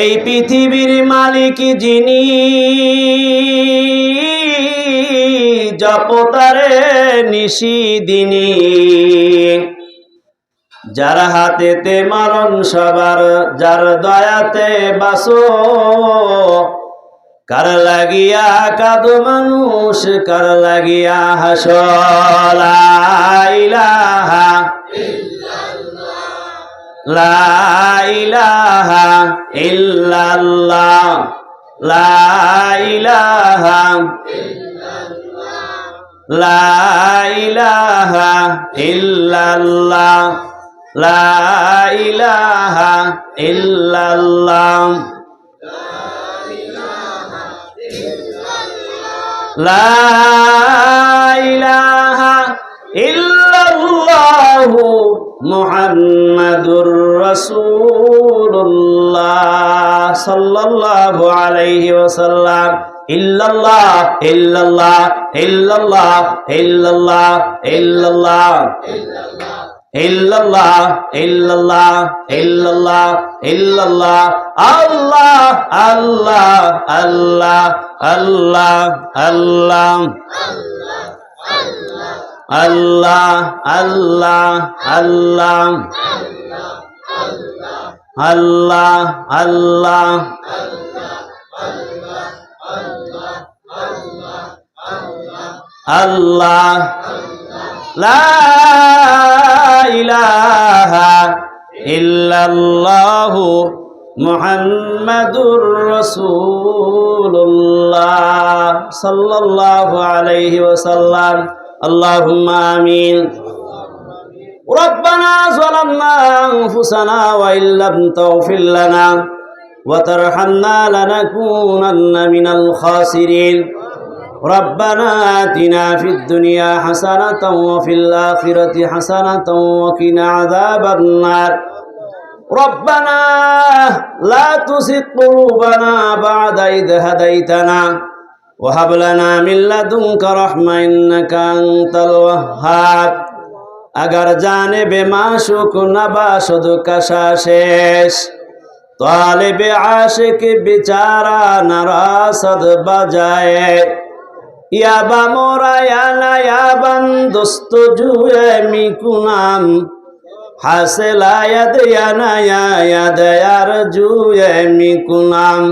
এই পৃথিবীর মালিক যিনি, জপতারে নিশি দিনি। যার হাতেতে মরণ সবার, যার দয়াতে বাসো। কার লাগিয়া কাঁদো মানুষ, কার লাগিয়া হাসো। লা ইলাহা লা ইলাহা ইল্লাল্লাহ, লা ইলাহা লা ইলাহা ইল্লাল্লাহ, লা ইলাহা ইল্লাল্লাহ, লা ইলাহা ইল্লাল্লাহু মুহাম্মাদুর রাসূলুল্লাহ সাল্লাল্লাহু আলাইহি ওয়াসাল্লাম। ইল্লাল্লাহ ইল্লাল্লাহ ইল্লাল্লাহ ইল্লাল্লাহ ইল্লাল্লাহ ইল্লাল্লাহ ইল্লাল্লাহ ইল্লাল্লাহ ইল্লাল্লাহ, আল্লাহ আল্লাহ আল্লাহ আল্লাহ আল্লাহ আল্লাহ আল্লাহ আল্লাহ আল্লাহ আল্লাহ আল্লাহ, লা ইলাহা ইল্লাল্লাহু মুহাম্মাদুর রাসূলুল্লাহ সাল্লাল্লাহু আলাইহি ওয়াসাল্লাম। আল্লাহুম্মা আমিন। রব্বানা যালামনা আনফুসানা ওয়া ইল্লাম তাগফির লানা ওয়া তারহামনা লানাকুনান্না মিনাল খাসিরিন। ربنا آتنا في الدنيا حسنة وفي الآخرة حسنة وقنا عذاب النار. ربنا لا تزغ قلوبنا بعد إذ هديتنا وهب لنا من لدنك رحمة إنك أنت الوهاب. अगर जाने बेमाशुक नबाशुद कशाशेष तालिबे आशिक बेचारा नारासद बजाए। याबा मोरा याना याबन दोस्त जुए मिकुनाम हासिला याद याना याद यार जुए मिकुनाम।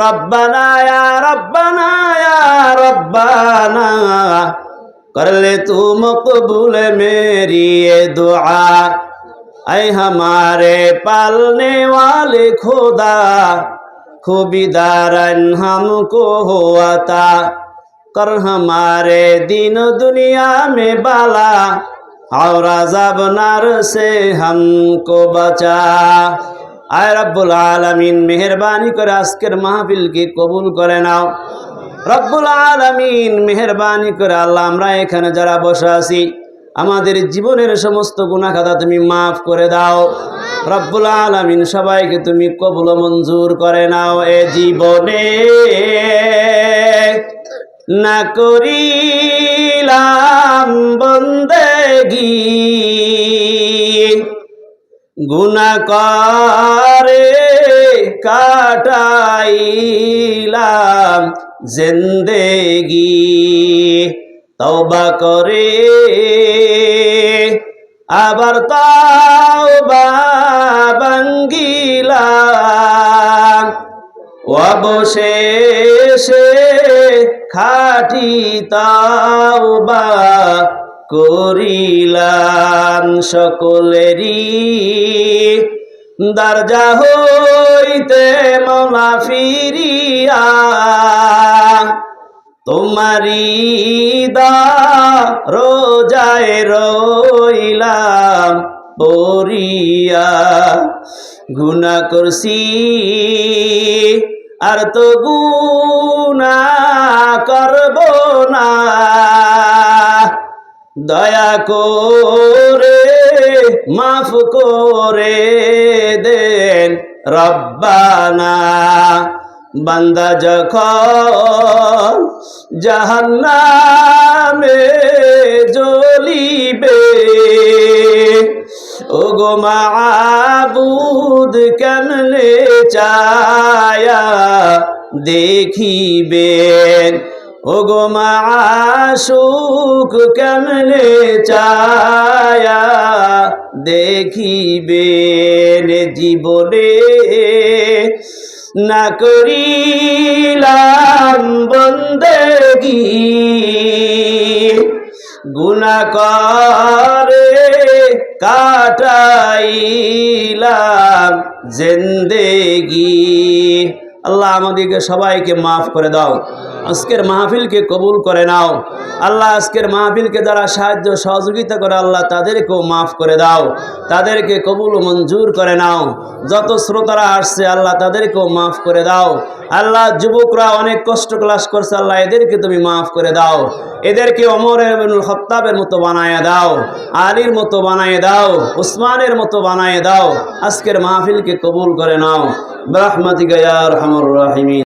रब्बाना या रब्बाना कर ले तू मकबूल मेरी ये दुआ। ऐ हमारे पालने वाले खुदा खूबीदारन हमको हो अता कर हमारे दीन दुनिया में बाला और अज़ाब नार से हमको बचा। आय रब्बुल आलमीन मेहरबानी कर आजकेर महफिल के कबूल करे नाओ। रब्बुल आलमीन मेहरबानी करे आल्लाह আমরা এখানে যারা বসে আছি আমাদের জীবনের সমস্ত গুনাহ খাতা তুমি maaf করে দাও। রব্বুল আলামিন সবাইকে তুমি কবুল মঞ্জুর করে নাও। এ জীবনে না করিলাম বন্দেগি গুনাহ করে কাটাইলাম জিন্দেগি। তওবা করে আবার তওবা ভাঙ্গিলাম অবশেষে খাঁটি তওবা করিলাম। সকলেরই দরজা হইতে মওলা ফিরিয়া তোমারি রোজায় রইলাম পড়িয়া। গুনাহ করছি আর তো গুনাহ করব না, দয়া করে মাফ করে দেন রব্বানা। বান্দা যখন জাহান্নামে জ্বলিবে ওগো মাবুদ কেমনে চায়া দেখিবেন, ওগো মাশুক কেমনে চায়া দেখিবেন, জীবনে না করিলাম বন্দেগী, গুনাহ করে কাটাইলাম জিন্দেগি। আল্লাহ আমাদেরকে সবাইকে মাফ করে দাও, আজকের মাহফিলকে কবুল করে নাও। আল্লাহ আজকের মাহফিলকে যারা সাহায্য সহযোগিতা করে আল্লাহ তাদেরকেও মাফ করে দাও, তাদেরকে কবুল ও মঞ্জুর করে নাও। যত শ্রোতারা আসছে আল্লাহ তাদেরকেও মাফ করে দাও। আল্লাহ যুবকরা অনেক কষ্ট ক্লাস করছে, আল্লাহ এদেরকে তুমি মাফ করে দাও। এদেরকে ওমর ইবনুল খাত্তাবের মতো বানায় দাও, আলীর মতো বানায় দাও, উসমানের মতো বানায় দাও। আজকের মাহফিলকে কবুল করে নাও। বিরহমাতিকা ইয়া আরহামার রাহিমিন।